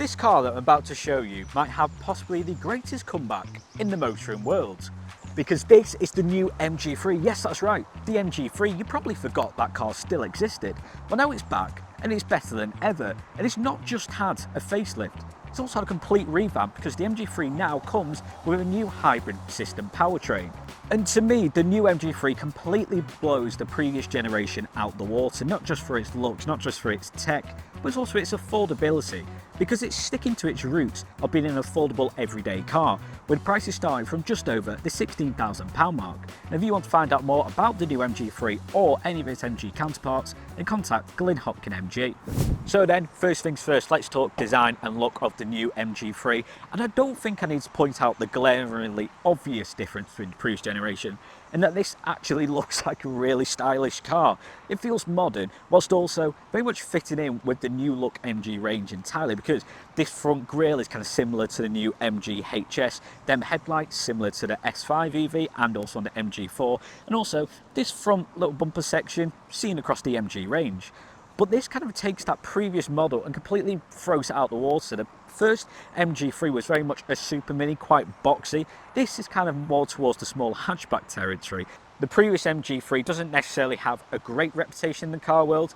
This car that I'm about to show you might have possibly the greatest comeback in the motoring world, because this is the new MG3. Yes, that's right, the MG3. You probably forgot that car still existed, but now it's back and it's better than ever. And it's not just had a facelift, it's also had a complete revamp, because the MG3 now comes with a new hybrid system powertrain. And to me, the new MG3 completely blows the previous generation out the water, not just for its looks, not just for its tech, but also its affordability, because it's sticking to its roots of being an affordable everyday car, with prices starting from just over the £16,000 mark. And if you want to find out more about the new MG3 or any of its MG counterparts, then contact Glyn Hopkin MG. So then, first things first, let's talk design and look of the new MG3. And I don't think I need to point out the glaringly obvious difference between the previous generation, and that this actually looks like a really stylish car. It feels modern, whilst also very much fitting in with the new look MG range entirely, because this front grille is kind of similar to the new MG HS, them headlights similar to the S5 EV and also on the MG4, and also this front little bumper section seen across the MG range. But this kind of takes that previous model and completely throws it out the water. The first MG3 was very much a super mini, quite boxy. This is kind of more towards the small hatchback territory. The previous MG3 doesn't necessarily have a great reputation in the car world,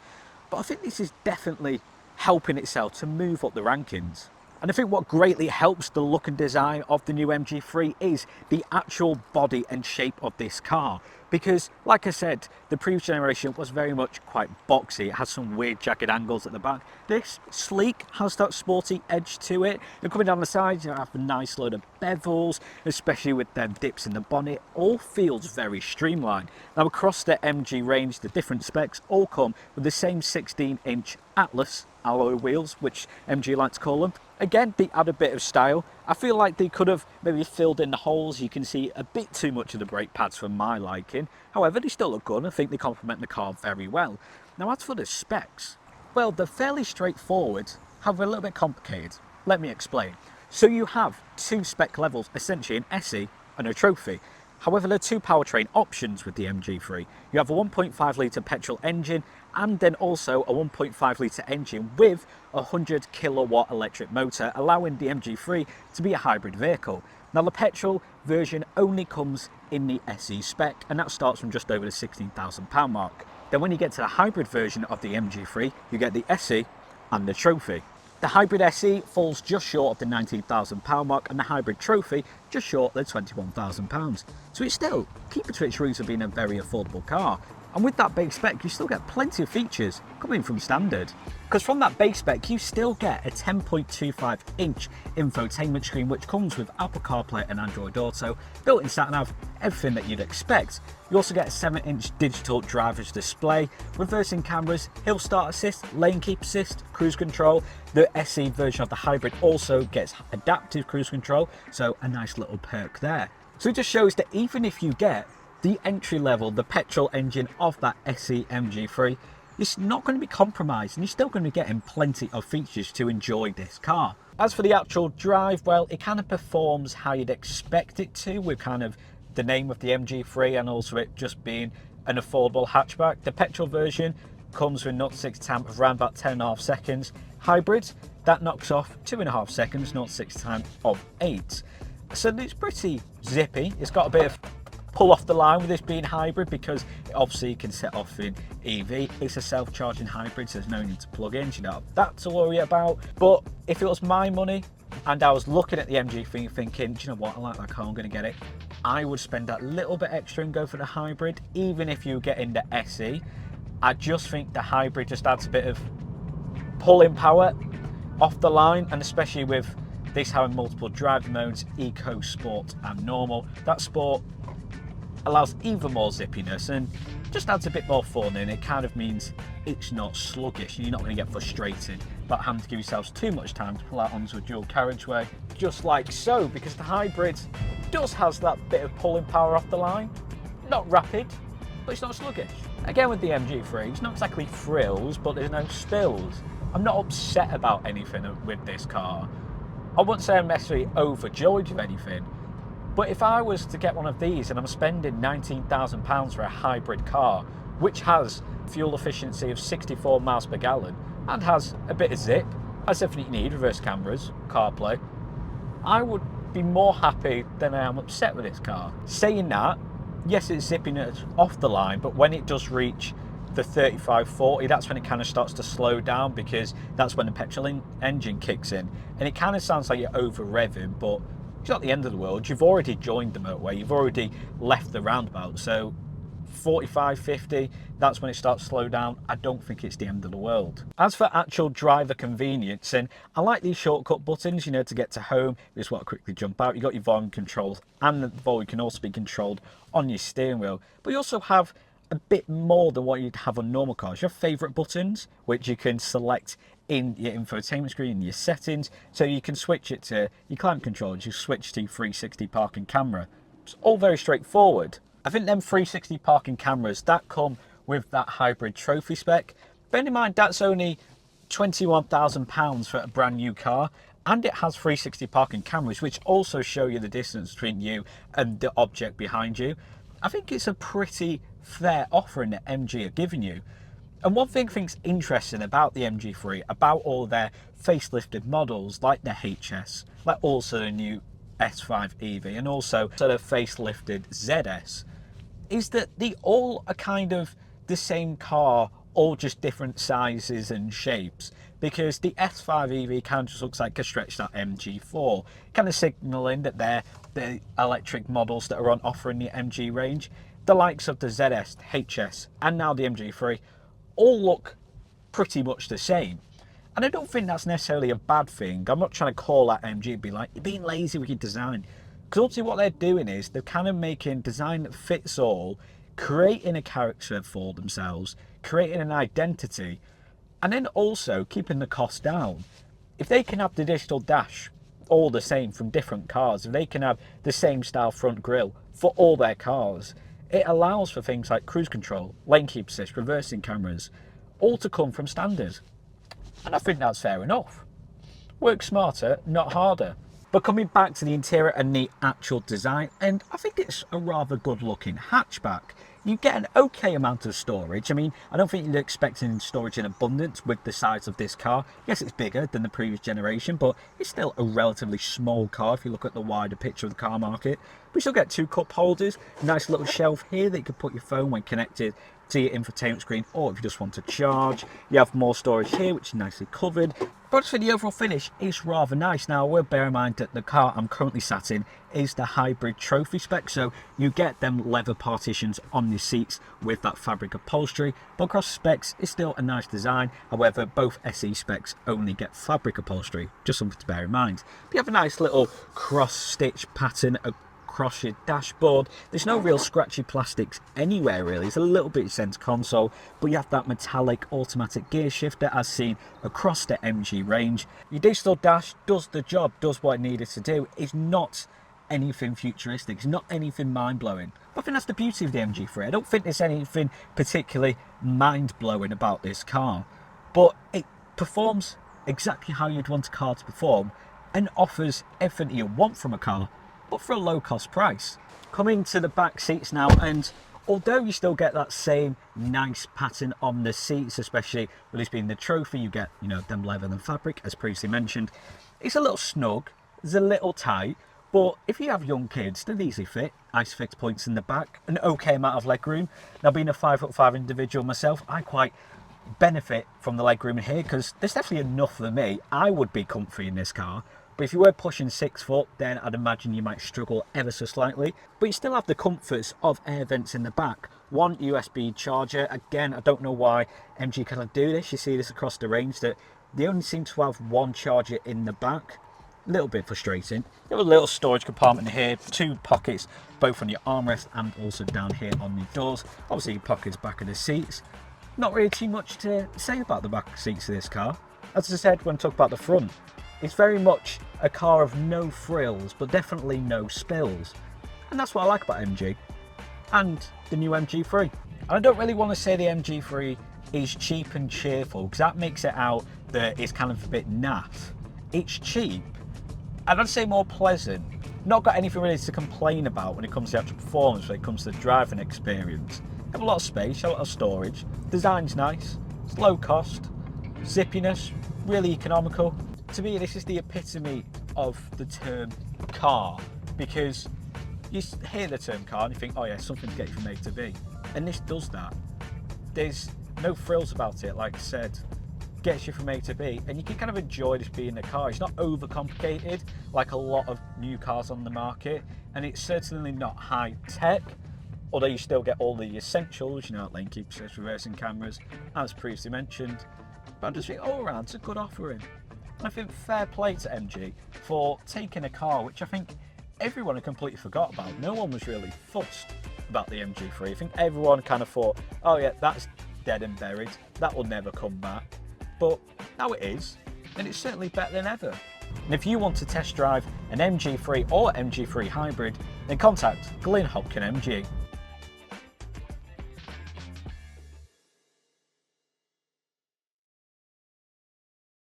but I think this is definitely helping itself to move up the rankings. And I think what greatly helps the look and design of the new MG3 is the actual body and shape of this car. Because, like I said, the previous generation was very much quite boxy. It has some weird jagged angles at the back. This, sleek, has that sporty edge to it. And coming down the sides, you have a nice load of bevels, especially with them dips in the bonnet. All feels very streamlined. Now, across the MG range, the different specs all come with the same 16-inch Atlas alloy wheels, which MG like to call them. Again, they add a bit of style. I feel like they could have maybe filled in the holes. You can see a bit too much of the brake pads for my liking. However, they still look good, and I think they complement the car very well. Now, as for the specs, well, they're fairly straightforward, however a little bit complicated. Let me explain. So you have two spec levels, essentially an SE and a Trophy. However, there are two powertrain options with the MG3. You have a 1.5 litre petrol engine, and then also a 1.5 litre engine with a 100 kilowatt electric motor, allowing the MG3 to be a hybrid vehicle. Now, the petrol version only comes in the SE spec, and that starts from just over the £16,000 mark. Then when you get to the hybrid version of the MG3, you get the SE and the Trophy. The hybrid SE falls just short of the £19,000 mark, and the hybrid Trophy just short of the £21,000. So it's still keeping to its roots of being a very affordable car. And with that base spec, you still get plenty of features coming from standard. Because from that base spec, you still get a 10.25-inch infotainment screen, which comes with Apple CarPlay and Android Auto, built-in sat-nav, everything that you'd expect. You also get a 7-inch digital driver's display, reversing cameras, hill start assist, lane keep assist, cruise control. The SE version of the hybrid also gets adaptive cruise control, so a nice little perk there. So it just shows that even if you get the entry level, the petrol engine of that SE MG3, it's not going to be compromised, and you're still going to be getting plenty of features to enjoy this car. As for the actual drive, well, it kind of performs how you'd expect it to, with kind of the name of the MG3 and also it just being an affordable hatchback. The petrol version comes with 0 to 60 time of around about 10.5 seconds. Hybrid, that knocks off 2.5 seconds, 0 to 60 time of 8. So it's pretty zippy. It's got a bit of pull off the line with this being hybrid, because it obviously can set off in EV. It's a self-charging hybrid, so there's no need to plug in, you don't have that to worry about. But if it was my money and I was looking at the MG3 thinking, do you know what, I like that car, I'm going to get it, I would spend that little bit extra and go for the hybrid. Even if you get in the SE, I just think the hybrid just adds a bit of pulling power off the line, and especially with this having multiple drive modes, Eco, Sport and Normal. That Sport allows even more zippiness and just adds a bit more fun, and it kind of means it's not sluggish and you're not going to get frustrated about having to give yourselves too much time to pull out onto a dual carriageway, just like so, because the hybrid does has that bit of pulling power off the line. Not rapid, but it's not sluggish. Again, with the MG3, it's not exactly frills, but there's no spills. I'm not upset about anything with this car. I wouldn't say I'm necessarily overjoyed with anything, but if I was to get one of these and I'm spending £19,000 for a hybrid car, which has fuel efficiency of 64 miles per gallon and has a bit of zip, has everything you need, reverse cameras, CarPlay. I would be more happy than I am upset with this car. Saying that, yes, it's zipping us off the line, but when it does reach the 35, 40, that's when it kind of starts to slow down, because that's when the petrol engine kicks in. And it kind of sounds like you're over revving, but it's not the end of the world. You've already joined the motorway, you've already left the roundabout, so 45, 50, that's when it starts to slow down. I don't think it's the end of the world. As for actual driver convenience, and I like these shortcut buttons, you know, to get to home. Just want to quickly jump out. You've got your volume controls, and the volume can also be controlled on your steering wheel. But you also have a bit more than what you'd have on normal cars. Your favourite buttons, which you can select in your infotainment screen, your settings, so you can switch it to your climate controls, you switch to 360 parking camera. It's all very straightforward. I think them 360 parking cameras that come with that hybrid trophy spec, bear in mind that's only £21,000 for a brand new car, and it has 360 parking cameras which also show you the distance between you and the object behind you. I think it's a pretty fair offering that MG are giving you. And one thing I think's interesting about the MG3, about all their facelifted models like the HS, like also the new S5 EV and also the facelifted ZS, is that they all are kind of the same car, all just different sizes and shapes. Because the S5 EV kind of just looks like a stretched out MG4, kind of signalling that they're the electric models that are on offer in the MG range. The likes of the ZS, HS, and now the MG3 all look pretty much the same. And I don't think that's necessarily a bad thing. I'm not trying to call out MG and be like, you're being lazy with your design. Because ultimately what they're doing is they're kind of making design that fits all, creating a character for themselves, creating an identity, and then also keeping the cost down. If they can have the digital dash all the same from different cars, if they can have the same style front grille for all their cars, it allows for things like cruise control, lane keep assist, reversing cameras, all to come from standard. And I think that's fair enough. Work smarter, not harder. But coming back to the interior and the actual design, and I think it's a rather good looking hatchback. You get an okay amount of storage. I mean, I don't think you're expecting storage in abundance with the size of this car. Yes, it's bigger than the previous generation, but it's still a relatively small car if you look at the wider picture of the car market. But you still get 2 cup holders, nice little shelf here that you can put your phone when connected to your infotainment screen, or if you just want to charge. You have more storage here, which is nicely covered. But for the overall finish, it's rather nice. Now, I will bear in mind that the car I'm currently sat in is the hybrid trophy spec, so you get them leather partitions on your seats with that fabric upholstery. But across specs, it's still a nice design. However, both SE specs only get fabric upholstery, just something to bear in mind. But you have a nice little cross-stitch pattern across your dashboard. There's no real scratchy plastics anywhere really. It's a little bit center console, but you have that metallic automatic gear shifter as seen across the MG range. Your digital dash does the job, does what it needed to do. It's not anything futuristic, it's not anything mind-blowing. But I think that's the beauty of the MG3. I don't think there's anything particularly mind-blowing about this car, but it performs exactly how you'd want a car to perform and offers everything you want from a car, but for a low cost price. Coming to the back seats now, and although you still get that same nice pattern on the seats, especially with this being the trophy, you get, you know, them leather and fabric as previously mentioned. It's a little snug, it's a little tight, but if you have young kids, they'll easily fit. Nice fixed points in the back, an okay amount of leg room. Now, being a 5'5" individual myself, I quite benefit from the leg room here because there's definitely enough for me. I would be comfy in this car. But if you were pushing 6 foot, then I'd imagine you might struggle ever so slightly. But you still have the comforts of air vents in the back. One USB charger. Again, I don't know why MG cannot do this. You see this across the range, that they only seem to have one charger in the back. A little bit frustrating. You have a little storage compartment here, 2 pockets, both on your armrest and also down here on the doors. Obviously, your pockets back of the seats. Not really too much to say about the back seats of this car. As I said when I talk about the front, it's very much a car of no frills, but definitely no spills. And that's what I like about MG and the new MG3. And I don't really want to say the MG3 is cheap and cheerful, because that makes it out that it's kind of a bit naff. It's cheap, and I'd say more pleasant. Not got anything really to complain about when it comes to the actual performance, when it comes to the driving experience. You have a lot of space, a lot of storage, design's nice, it's low cost, zippiness, really economical. To me, this is the epitome of the term car, because you hear the term car and you think, oh yeah, something to get you from A to B. And this does that. There's no frills about it, like I said. Gets you from A to B, and you can kind of enjoy this being a car. It's not overcomplicated like a lot of new cars on the market, and it's certainly not high tech, although you still get all the essentials, you know, lane keep assist, reversing cameras, as previously mentioned. But I just think all around it's a good offering. And I think fair play to MG for taking a car which I think everyone had completely forgot about. No one was really fussed about the MG3. I think everyone kind of thought, oh yeah, that's dead and buried, that will never come back. But now it is, and it's certainly better than ever. And if you want to test drive an MG3 or MG3 Hybrid, then contact Glyn Hopkin MG.